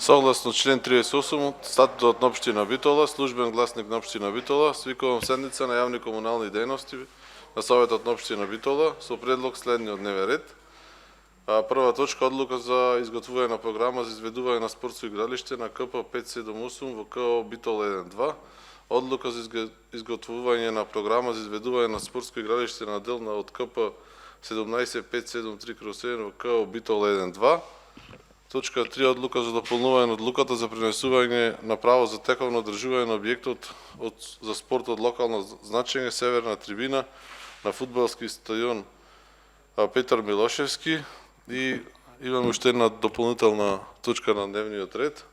Согласно член 38 од статутот на општина Битола, службен гласник на општина Битола, свикувам седница на јавни комунални дејности на Советот на општина Битола со предлог следниот дневен ред. Прва точка, одлука за изготвување на програма за изведување на спортско игралиште на КП 578 во КО Битола 1-2, одлука за изготвување на програма за изведување на спортско игралиште на дел од КП 17573/7 во КО Битола 1-2. Точка 3, одлука за дополнување на одлуката за пренесување на право за тековно одржување на објектот за спорт од локално значење Северна трибина на фудбалски стадион Петар Милошевски. И имаме уште една дополнителна точка на дневниот ред.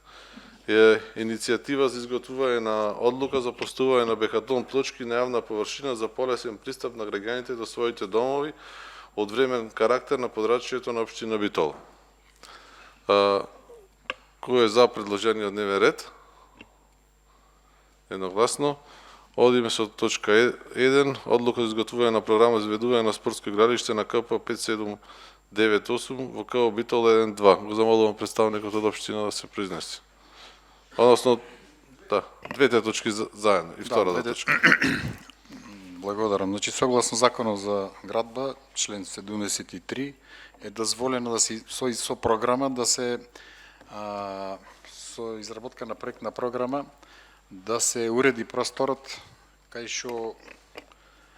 Е иницијатива за изготвување на одлука за поставување на бетон плочки на јавна површина за полесен пристап на граѓаните до своите домови од времен карактер на подрачјето на општина Битола. Кој е за предложениот дневен ред? Едногласно. Одиме со точка 1, одлука за изготвување на програма за изведување на спортско игралиште на КП 5798 во КО Битола 1-2. Го замолувам представникот од општина да се произнесе. Односно, да, двете точки заедно и втората точка. Благодарам. Значи, согласно Законот за градба, член 73, е дозволено да се со програма да се со изработка на проектна програма да се уреди просторот кај што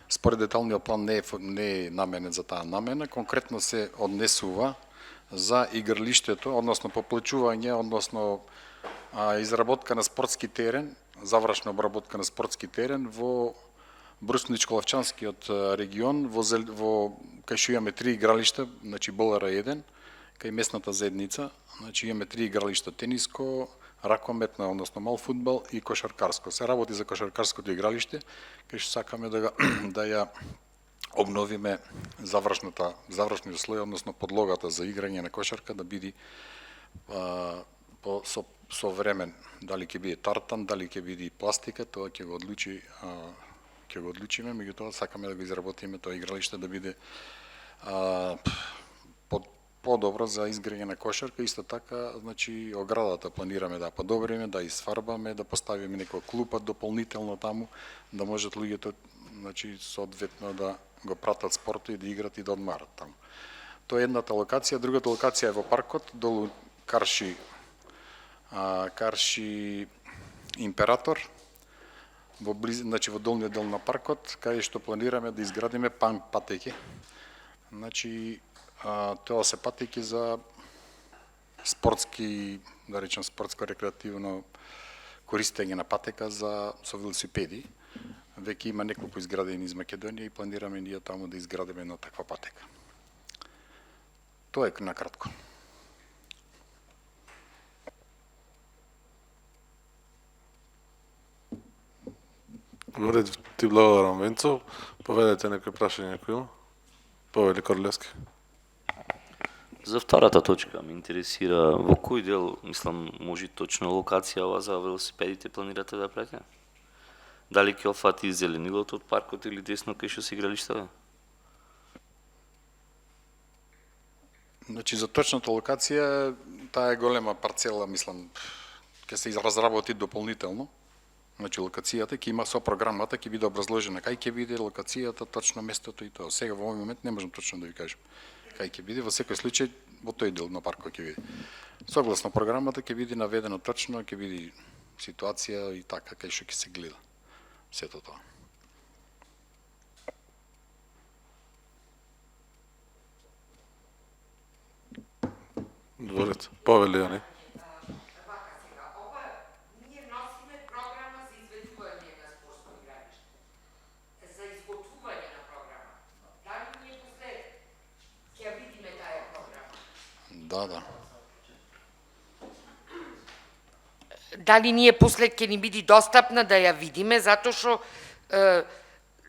според деталниот план не е наменет за таа намена, конкретно се однесува за игралиштето, односно поплачување, односно изработка на спортски терен, завршна обработка на спортски терен во Брусничко-Лавчанскиот регион, кај што имаме 3 игралишта, значи БЛР 1, кај местната заедница, значи имаме 3 игралишта: тениско, ракометна, односно мал фудбал и кошаркарско. Се работи за кошаркарското игралиште, кај што сакаме да ја обновиме завршниот слој, односно подлогата за играње на кошарка да биде со времен, дали ќе биде тартан, дали ќе биде пластика, тоа ќе го одлучиме, меѓутоа сакаме да го изработиме тоа игралиште да биде подобро за играње на кошарка. Исто така, значи, оградата планираме да подобриме, да изфарбаме, да поставиме некоја клупа дополнително таму, да можат луѓето, значи, соодветно да го пратат спортот и да играт и да одмарат таму. Тоа е едната локација. Другата локација е во паркот, долу Карши Император, значи во долниот дел на паркот, каде што планираме да изградиме патеки. Значи, тоа се патеки за спортски, да речем, спортско-рекреативно користење на патека со велосипеди. Веќе има неколку изградени из Македонија и планираме ние таму да изградиме една таква патека. Тоа е накратко. Добре, ти благодарам, Венцо. Поведете некој прашање кој има? Повели Корлевски. За втората точка ме интересира во кој дел, мислам, може точно локација ова за велосипедите планирате да правите? Дали ќе офати зеленилото од паркот или десно кај што се игралиштата? Значи, за точната локација, таа е голема парцела, мислам, ќе се разработи дополнително. Значи, локацијата ќе има со програмата, ќе биде образложена кај ќе биде локацијата, точно местото и тоа. Сега во овој момент не можам точно да ви кажам кај ќе биде, во секој случај во тој дел на паркот ќе биде. Согласно програмата ќе биде наведено точно, ќе биде ситуација и така кај што ќе се гледа сето тоа. Добре, повели Јани. Да. Дали ние после ќе ни биде достапна да ја видиме, затоа што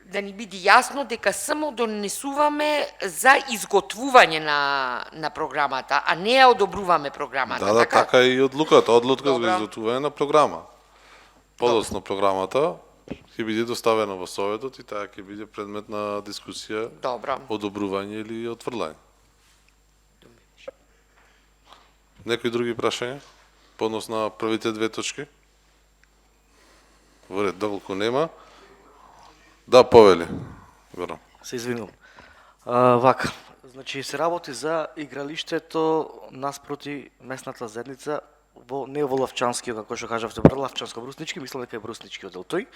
да ни биде јасно дека само донесуваме за изготвување на програмата, а не ја одобруваме програмата. Да, така и одлуката. Одлука за изготвување на програма. Подоцна програмата ќе биде доставена во Советот и таа ќе биде предмет на дискусија, одобрување или отфрлање. Некои други прашања? по однос на првите две точки? Во ред, доколку нема. Да, повели. Горан. Се извинувам. Вака, значи се работи за игралиштето наспроти местната заедница не во Лавчански, како што кажавте, Лавчанско-Бруснички, мислам дека е Бруснички одел тој.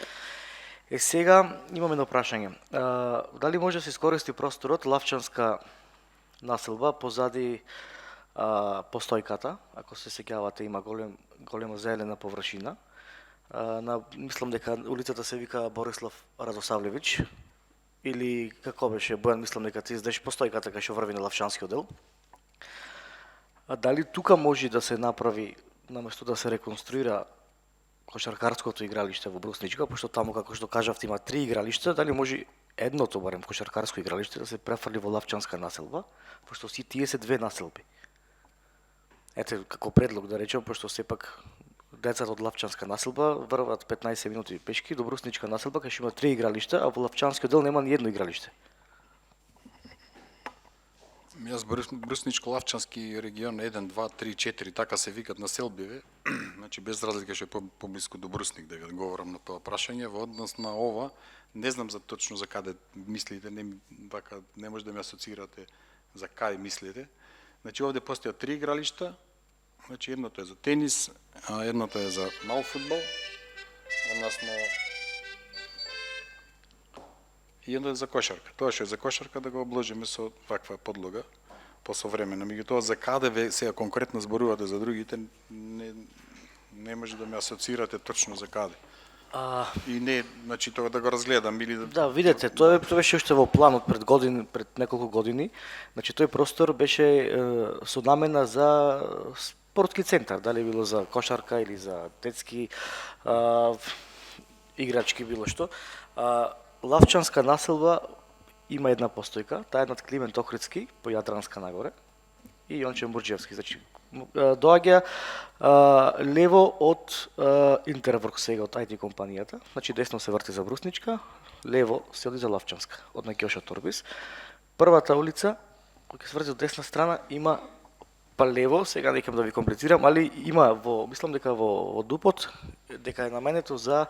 Сега имаме едно прашање. Дали може да се искористи просторот Лавчанска населба позади постојката, ако се сеќавате, има голема зелена површина. Мислам дека улицата се вика Борислав Радосавлевич, или како беше, Бојан, мислам дека ти знаеш постојката кај што врви на Лавчански одел. Дали тука може да се направи, наместо да се реконструира кошаркарското игралиште во Брусничка, пошто таму, како што кажавте, има 3 игралишта, дали може едното, барем, кошаркарско игралиште да се префрли во Лавчанска населба, пошто си тие се 2 населби. Ете, како предлог да речем, пошто сепак децата од Лавчанска населба врват 15 минути пешки до Брусничка населба, кај што има 3 игралишта, а во Лавчанскиот дел нема ни едно игралиште. Јас Брусничко-Лавчански регион 1, 2, 3, 4, така се викат населбиве, значи без разлика што е поблиску до Брусник, дека говорам на тоа прашање, во однос на ова, не знам за точно за каде мислите, не може да ме асоцирате за каде мислите. Значи овде постојат 3 игралишта, значи едното е за тенис, а едното е за мал фудбал, односно и едно е за кошарка. Тоа што е за кошарка да го обложиме со ваква подлога посовремено. Меѓутоа за каде ве сега конкретно зборувате за другите не може да ме асоцирате точно за каде. И не, значи тоа да го разгледам или Да, видете, тоа беше уште во планот пред неколку години. Значи тој простор беше со намена за спортски центар, дали било за кошарка или за детски играчки било што. Лавчанска населба има една постојка, таа е над Климент Охридски по Јадранска нагоре и Јонче Мурџиевски. Значи доаѓа лево од Интерворк сега од IT компанијата, значи десно се врти за Брусничка, лево се оди за Лавчанска од Накиоша Торбис. Првата улица која се врти од десна страна има па лево, сега не да ви комплицирам, али има мислам дека во дупот дека е наменето за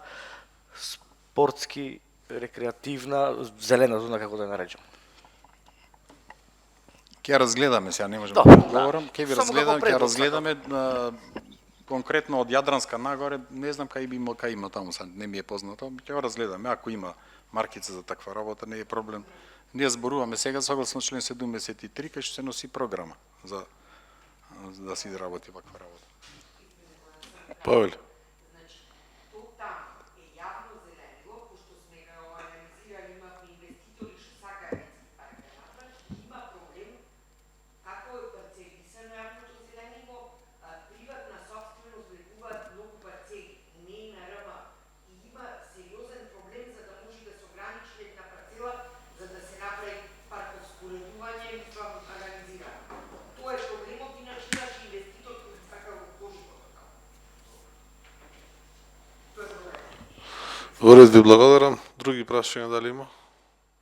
спортски рекреативна зелена зона, како да ја наречам. ќе разгледаме сега, не можам Да, да говорам, ќе ви Само како разгледам, ќе предлог, разгледаме конкретно од Јадранска нагоре, не знам кај има таму, не ми е познато, ќе го разгледаме, ако има маркица за таква работа, не е проблем. Ние зборуваме сега согласно член 73 кај што се носи програма за да се изработи ваква работа. Повели. Во ред, ви благодарам. Други прашања дали има?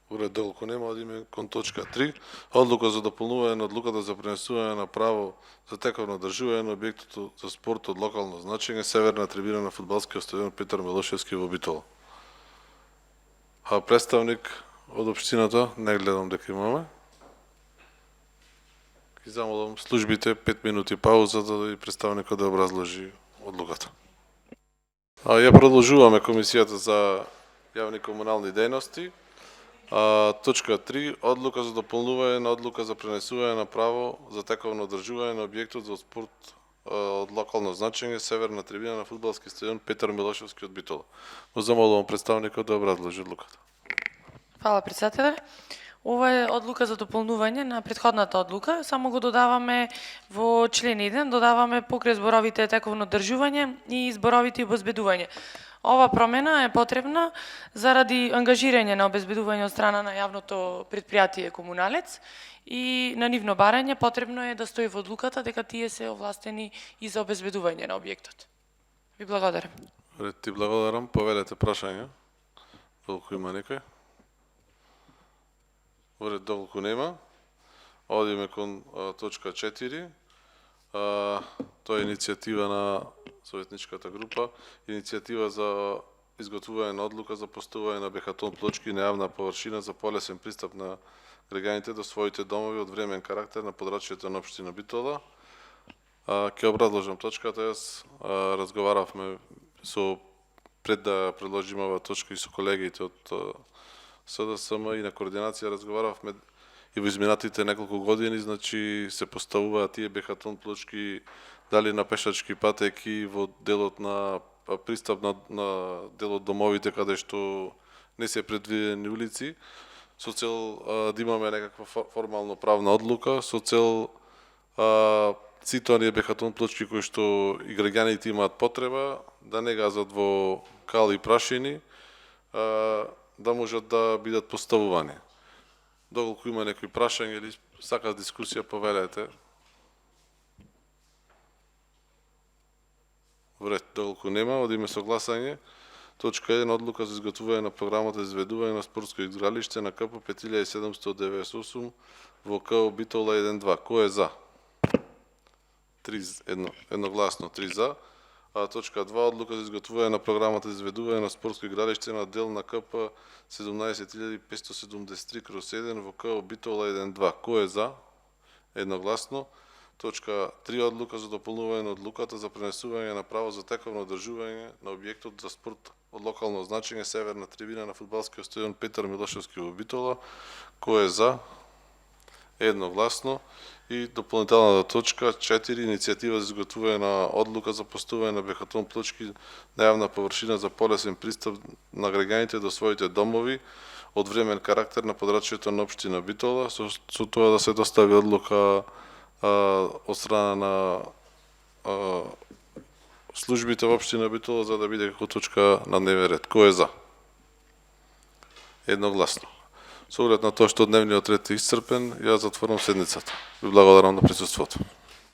Во ред, доколку нема, одиме кон точка 3. Одлука за дополнување на одлуката за пренесување на право за тековно одржување на објектот за спорт од локално значење северна трибина на фудбалскиот стадион Петар Милошевски во Битола. А представник од општината не гледам дека имаме. Ги замолам службите 5 минути пауза да и представникот да образложи одлуката. Ја продолжуваме Комисијата за јавни комунални дејности. Точка 3. Одлука за дополнување на одлука за пренесување на право за тековно одржување на објектот за спорт од локално значење северна трибина на фудбалски стадион Петар Милошевски од Битола. Го замолувам представникот да образложи одлуката. Фала, председателе. Ова е одлука за дополнување на претходната одлука. Само го додаваме во член 1, додаваме покрај зборовите тековно одржување и зборовите обезбедување. Ова промена е потребна заради ангажирање на обезбедување од страна на јавното предпријатие Комуналец и на нивно барање потребно е да стои во одлуката дека тие се овластени и за обезбедување на објектот. Ви благодарам. Ред, ти благодарам. Повелете прашања. Доколку има некој? Во ред, доколку нема, одиме кон точка 4. Тоа е иницијатива на советничката група, иницијатива за изготвување на одлука за поставување на бехатон плочки на јавна површина за полесен пристап на граѓаните до своите домови од времен карактер на подрачјето на општина Битола. Ќе образложам точката. Јас разговаравме пред да предложиме оваа точка и со колегите од СДСМ и на координација разговаравме и во изминатите неколку години, значи се поставуваат тие бехатон плочки дали на пешачки патеки во делот на пристап на делот домовите каде што не се предвидени улици, со цел да имаме некаква формално правна одлука, со цел сите оние бехатон плочки кои што и граѓаните имаат потреба да не газат во кал и прашини, да можат да бидат поставувани. Доколку има некои прашања или сака дискусија, повелете. Вред, доколку нема, одиме со гласање. Точка 1. Одлука за изготвување на програмата за изведување на спортско игралиште на КП 5798 во КО Битола 1-2. Кој е за? 3 едногласно, 3 за. Точка 2. Одлука за изготвување на програмата за изведување на спортско игралиште на дел на КП 17573/1 во КО Битола 1-2. Кој е за? Едногласно. Точка 3. Одлука за дополнување на одлуката за пренесување на право за тековно одржување на објектот за спорт од локално значење северна трибина на фудбалскиот стадион Петар Милошевски во Битола. Кој е за? Едногласно. И дополнителната точка 4. Иницијатива за изготвување на одлука за поставување на бехатон плочки на јавна површина за полесен пристап на граѓаните до своите домови од времен карактер на подрачјето на општина Битола, со тоа да се достави одлука од страна на службите во општина Битола за да биде како точка на дневен ред. Кој е за? Едногласно. Со оглед на тоа што дневниот ред е исцрпен, ја затворам седницата. Ви благодарам на присуството.